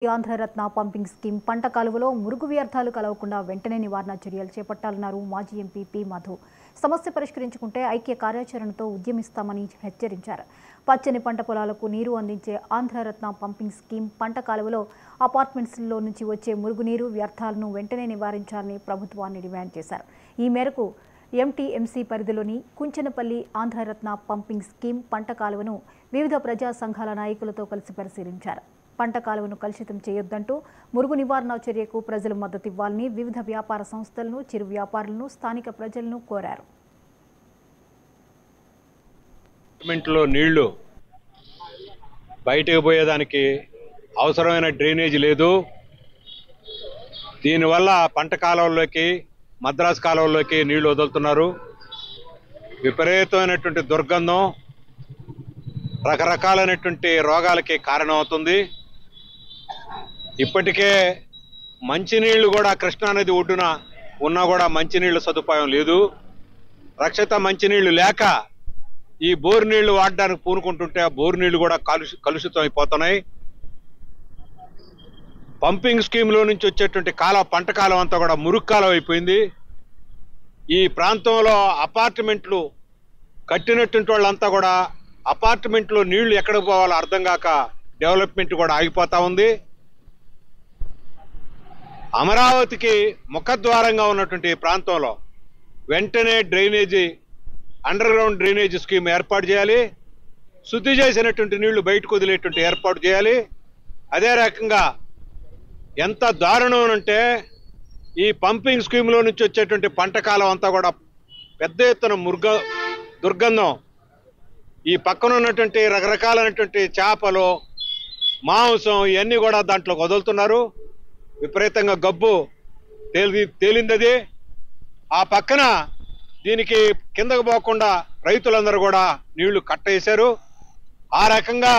Andhra Ratna pumping scheme పంట కాలువలో మురుగు వ్యర్థాలు కలవకుండా వెంటనే నివారణ చర్యలు చేపట్టాలన్నారు మాజీ ఎంపీ పి మధు. సమస్య పరిష్కరించుకుంటే ఐక్య కార్యాచరణతో ఉద్యమిస్తామని హెచ్చరించారు. పచ్చని పంట పొలాలకు నీరు అందించే ఆంధ్రరత్న పంపింగ్ స్కీమ్ పంట కాలువలో అపార్ట్మెంట్స్లో నుంచి వచ్చే మురుగునీరు వ్యర్థాలను వెంటనే నివారించాలని ప్రభుత్వాన్ని డిమాండ్ చేశారు. ఈ మేరకు ఎంటీఎంసీ పరిధిలోని కుంచనపల్లి ఆంధ్రరత్న పంపింగ్ స్కీమ్ పంట కాలువను వివిధ ప్రజా సంఘాల నాయకులతో కలిసి పరిశీలించారు. పంట కాలువను కలుషితం చేయొద్దంటూ మురుగు నివారణ చర్యకు ప్రజలు మద్దతు ఇవ్వాలని వివిధ వ్యాపార సంస్థలను, చిరు వ్యాపారులను, స్థానిక ప్రజలను కోరారు. నీళ్లు బయటకు పోయేదానికి అవసరమైన డ్రైనేజ్ లేదు. దీనివల్ల పంట కాలువల్లోకి, మద్రాసు కాలువల్లోకి నీళ్లు వదులుతున్నారు. విపరీతమైనటువంటి దుర్గంధం రకరకాలైనటువంటి రోగాలకి కారణమవుతుంది. ఇప్పటికే మంచినీళ్లు కూడా కృష్ణానది ఒడ్డున ఉన్నా కూడా మంచినీళ్ల సదుపాయం లేదు. రక్షిత మంచినీళ్లు లేక ఈ బోరు నీళ్లు వాడడానికి పూనుకుంటుంటే ఆ బోరు నీళ్లు కూడా కలుషితం అయిపోతున్నాయి. పంపింగ్ స్కీమ్లో నుంచి వచ్చేటువంటి పంట కాలం అంతా కూడా మురుగు కాలం అయిపోయింది. ఈ ప్రాంతంలో అపార్ట్మెంట్లు కట్టినటువంటి వాళ్ళంతా కూడా అపార్ట్మెంట్లో నీళ్లు ఎక్కడికి పోవాలో అర్థం కాక డెవలప్మెంట్ కూడా ఆగిపోతా ఉంది. అమరావతికి ముఖద్వారంగా ఉన్నటువంటి ప్రాంతంలో వెంటనే drainage, under ground drainage scheme ఏర్పాటు చేయాలి. శుద్ధి చేసినటువంటి నీళ్లు బయటకు వదిలేటువంటి ఏర్పాటు చేయాలి. అదే రకంగా ఎంత దారుణం అంటే ఈ పంపింగ్ స్కీమ్లో నుంచి వచ్చేటువంటి పంట కాలం అంతా కూడా పెద్ద ఎత్తున దుర్గంధం, ఈ పక్కన ఉన్నటువంటి రకరకాలైనటువంటి చేపలు, మాంసం ఇవన్నీ కూడా దాంట్లో వదులుతున్నారు. విపరీతంగా గబ్బు తేలిందది. ఆ పక్కన దీనికి కిందకు పోకుండా రైతులందరూ కూడా నీళ్లు కట్టేశారు. ఆ రకంగా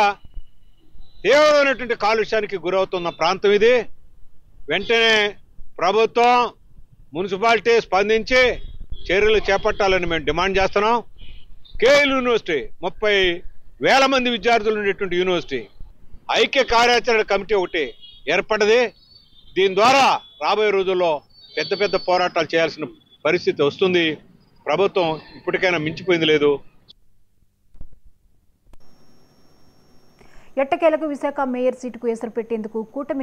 తీవ్రమైనటువంటి కాలుష్యానికి గురవుతున్న ప్రాంతం ఇది. వెంటనే ప్రభుత్వం, మున్సిపాలిటీ స్పందించి చర్యలు చేపట్టాలని మేము డిమాండ్ చేస్తున్నాం. కేఎల్ యూనివర్సిటీ 30,000 మంది విద్యార్థులు ఉండేటువంటి యూనివర్సిటీ, ఐక్య కార్యాచరణ కమిటీ ఒకటి ఏర్పడ్డది. దీని ద్వారా రాబోయే రోజుల్లో పెద్ద పెద్ద పోరాటాలు చేయాల్సిన పరిస్థితి వస్తుంది. ప్రభుత్వం ఇప్పటికైనా మించిపోయింది లేదు. ఎట్టకేలకు విశాఖ మేయర్ సీటుకు ఎసరు పెట్టేందుకు కూటమి